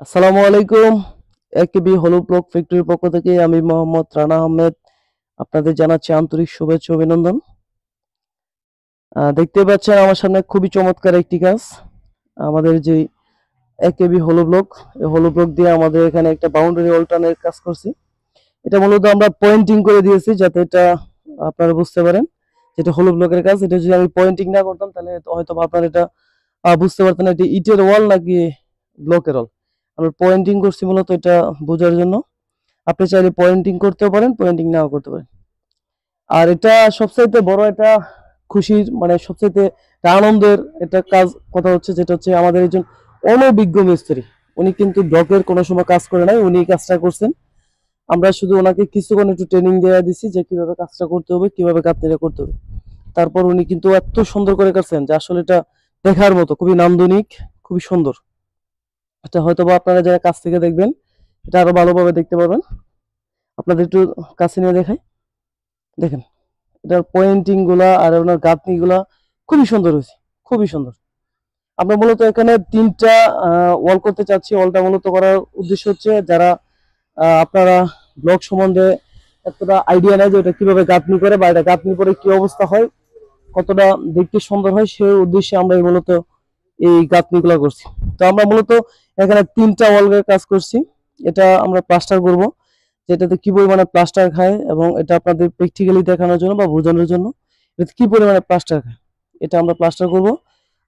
আসসালামু আলাইকুম। একেবি হলো ব্লক ফ্যাক্টরির পক্ষ থেকে আমি মোহাম্মদ রানা আহমেদ আপনাদের জানাচ্ছি আন্তরিক শুভেচ্ছা ও অভিনন্দন। দেখতে পাচ্ছেন আমার সামনে খুবই চমৎকার একটি কাজ। আমাদের যে একেবি হলো ব্লক, এই হলো ব্লক দিয়ে আমাদের এখানে একটা বাউন্ডারি ওয়াল টানের কাজ করছি। এটা মূলত আমরা পয়েন্টিং করে দিয়েছি যাতে এটা আপনারা বুঝতে পারেন যেটা হলো ব্লকের কাজ। এটা যদি আমি পয়েন্টিং না করতাম তাহলে হয়তো আপনারা এটা বুঝতে পারতেন না এটা ইটের ওয়াল নাকি ব্লকের ওয়াল। আমরা পয়েন্টিং করছি মূলত এটা বোঝার জন্য। আপনি চাইলে পয়েন্টিং করতেও পারেন, পয়েন্টিং নাও করতে পারেন। আর এটা সবচাইতে বড় একটা খুশির মানে সবচাইতে একটা আনন্দের একটা কাজ কথা হচ্ছে যেটা হচ্ছে আমাদের একজন অনভিজ্ঞ মিস্ত্রি। উনি কিন্তু ব্লকের কোনো সময় কাজ করে নাই, উনি এই কাজটা করছেন। আমরা শুধু ওনাকে কিছুক্ষণ একটু ট্রেনিং দেওয়া দিছি যে কিভাবে কাজটা করতে হবে, কিভাবে গাঁথনিটা করতে হবে। তারপর উনি কিন্তু এত সুন্দর করে করছেন যে আসলে এটা দেখার মতো, খুবই নান্দনিক, খুবই সুন্দর। এটা হয়তো বা আপনারা যারা কাছ থেকে দেখবেন এটা আরো ভালোভাবে দেখতে পারবেন। আপনাদের একটু কাছে নিয়ে দেখাই, দেখেন এটার পয়েন্টিং গুলা আর ওনার গাঁথনি গুলা খুবই সুন্দর হয়েছে, খুবই সুন্দর। আমরা মূলত এখানে তিনটা ওয়াল করতে চাচ্ছি। ওয়ালটা মূলত করার উদ্দেশ্য হচ্ছে যারা আপনারা ব্লক সম্বন্ধে এতটা আইডিয়া নেই যে এটা কিভাবে গাঁথনি করে বা এটা গাঁথনি করে কি অবস্থা হয়, কতটা দেখতে সুন্দর হয়, সেই উদ্দেশ্যে আমরা মূলত এই গাঁথনি গুলা করছি। তো আমরা মূলত এখানে তিনটা ওয়ালের কাজ করছি। এটা আমরা প্লাস্টার করব, যেটাতে কি পরিমাণে প্লাস্টার খায় এবং এটা আপনাদের প্র্যাকটিক্যালি দেখানোর জন্য বা বোঝানোর জন্য এটাতে কি পরিমাণে প্লাস্টার খায় এটা আমরা প্লাস্টার করব।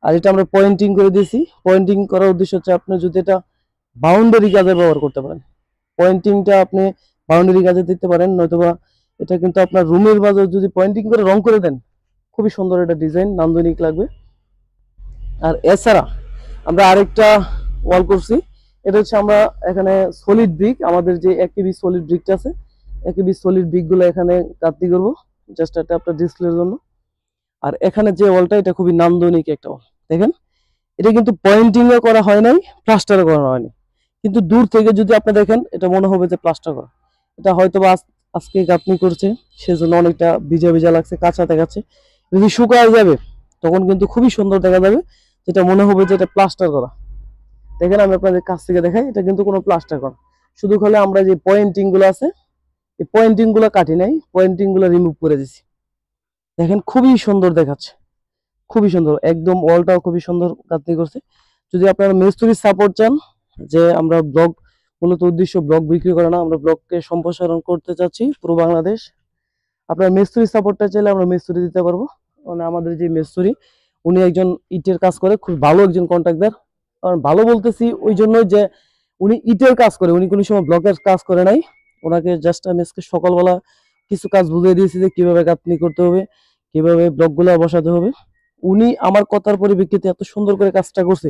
আর এটা আমরা পয়েন্টিং করে দিয়েছি। পয়েন্টিং করার উদ্দেশ্য হচ্ছে আপনি যদি এটা বাউন্ডারি কাজে ব্যবহার করতে পারেন, পয়েন্টিংটা আপনি বাউন্ডারি কাজে দিতে পারেন, নয়তোবা এটা কিন্তু আপনার রুমের মাঝে যদি পয়েন্টিং করে রং করে দেন খুবই সুন্দর একটা ডিজাইন, নান্দনিক লাগবে। আর এছাড়া আমরা আরেকটা ওয়াল করছি। এটা হচ্ছে আমরা এখানে সলিড ব্রিক, আমাদের যে একেবি সলিড ব্রিকটা আছে, একেবি সলিড ব্রিক গুলো এখানে গাঁথনি করবো জাস্ট একটা আপনার ডিসপ্লের জন্য। আর এখানে যে ওয়ালটা এটা খুবই নান্দনিক একটা ওয়াল, দেখেন এটা কিন্তু পয়েন্টিং এ করা হয় নাই, প্লাস্টারও করা হয়নি, কিন্তু দূর থেকে যদি আপনি দেখেন এটা মনে হবে যে প্লাস্টার করা। এটা হয়তো বা আজকে গাঁথনি করছে সেজন্য অনেকটা ভিজা ভিজা লাগছে, কাঁচা দেখাচ্ছে। যদি শুকায় যাবে তখন কিন্তু খুবই সুন্দর দেখা যাবে, যেটা মনে হবে যে এটা প্লাস্টার করা। দেখেন আমি আপনাদের কাছ থেকে দেখাই, এটা কিন্তু কোনো প্লাস্টার করা, শুধু হলে আমরা যে পয়েন্টিং গুলো আছে এই পয়েন্টিং গুলো কাটি নাই, পয়েন্টিং গুলো রিমুভ করে দিছি। দেখেন খুবই সুন্দর দেখাচ্ছে, খুবই সুন্দর, একদম ওয়ালটাও খুবই সুন্দর গাঁথনি করছে। যদি আপনারা মিস্ত্রির সাপোর্ট চান, যে আমরা ব্লক মূলত উদ্দেশ্য ব্লক বিক্রি করে না, আমরা ব্লককে সম্প্রসারণ করতে চাচ্ছি পুরো বাংলাদেশ। আপনার মিস্ত্রির সাপোর্টটা চাইলে আমরা মিস্ত্রি দিতে পারবো। মানে আমাদের যে মিস্ত্রি উনি একজন ইটের কাজ করে, খুব ভালো একজন কন্ট্রাক্টর। কারণ ভালো বলতেছি ওই জন্যই যে উনি ইটের কাজ করে, উনি কোনো সময় ব্লকের কাজ করে নাই। ওনাকে জাস্ট আমি আজকে সকালবেলা কিছু কাজ বুঝিয়ে দিয়েছি যে কিভাবে গাঁথনি করতে হবে, কিভাবে ব্লকগুলো বসাতে হবে। উনি আমার কথার পরিপ্রেক্ষিতে এত সুন্দর করে কাজটা করছে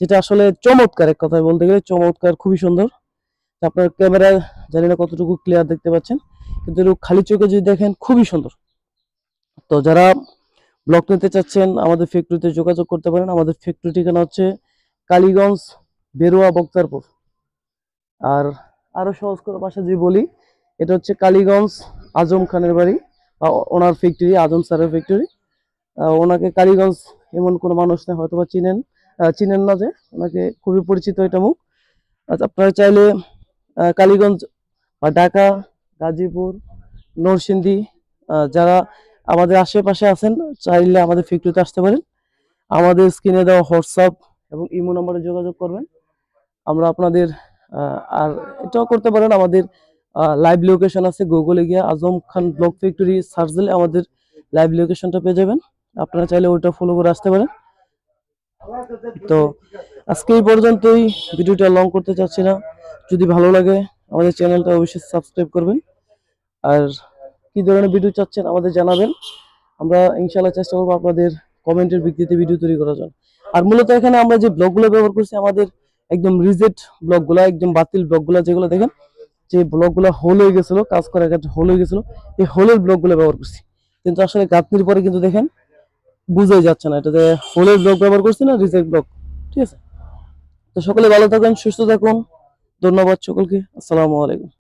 যেটা আসলে চমৎকার, এক কথায় বলতে গেলে চমৎকার, খুবই সুন্দর। আপনার ক্যামেরায় জানি না কতটুকু ক্লিয়ার দেখতে পাচ্ছেন, কিন্তু খালি চোখে যদি দেখেন খুবই সুন্দর। তো যারা ব্লক নিতে চাচ্ছেন আমাদের ফ্যাক্টরিতে যোগাযোগ করতে পারেন। আমাদের ফ্যাক্টরি ঠিকানা হচ্ছে কালীগঞ্জ, বেরোয়া, বক্তারপুর। আর আরো সহজ করে ভাষা যদি বলি, এটা হচ্ছে কালীগঞ্জ আজম খানের বাড়ি বা ওনার ফ্যাক্টরি, আজম স্যারের ফ্যাক্টরি। ওনাকে কালীগঞ্জ এমন কোনো মানুষ নেই হয়তো বা চিনেন, চিনেন না, যে ওনাকে খুবই পরিচিত এটা মুখ। আচ্ছা, আপনারা চাইলে কালীগঞ্জ বা ঢাকা, গাজীপুর, নরসিংদী যারা আমাদের আশেপাশে আছেন চাইলে আমাদের ফ্যাক্টরিতে আসতে পারেন। আমাদের স্ক্রিনে দেওয়া হোয়াটসঅ্যাপ এবং ইমো নম্বরে যোগাযোগ করবেন। আমরা আপনাদের আর এটাও করতে পারেন, আমাদের লাইভ লোকেশন আছে, গুগলে গিয়ে Azam Khan block factory search দিলে আমাদের লাইভ লোকেশনটা পেয়ে যাবেন। আপনারা চাইলে ওইটা ফলো করে আসতে পারেন। তো আজকে এই পর্যন্তই, ভিডিওটা লং করতে চাচ্ছি না। যদি ভালো লাগে আমাদের চ্যানেলটা অবশ্যই সাবস্ক্রাইব করবেন। আর কি ধরনের ভিডিও চাচ্ছেন আমাদের জানাবেন, আমরা ইনশাআল্লাহ চেষ্টা করবো আপনাদের কমেন্টের ভিত্তিতে ভিডিও তৈরি করার জন্য। আর মূলত এখানে আমরা যে ব্লগগুলো ব্যবহার করছি আমাদের একদম রিজেক্ট ব্লগগুলো, একদম বাতিল ব্লগগুলো, যেগুলো দেখেন যে ব্লগগুলো হোল হয়ে গেছিল, কাজ করার ক্ষেত্রে হোল হয়ে গেছিল, এই হোলের ব্লগগুলো ব্যবহার করছি। কিন্তু আসলে গাঁথনির পরে কিন্তু দেখেন বুঝাই যাচ্ছে না এটা যে হোলের ব্লগ ব্যবহার করছি না রিজেক্ট ব্লগ। ঠিক আছে, তো সকলে ভালো থাকুন, সুস্থ থাকুন, ধন্যবাদ সকলকে, আসসালামু আলাইকুম।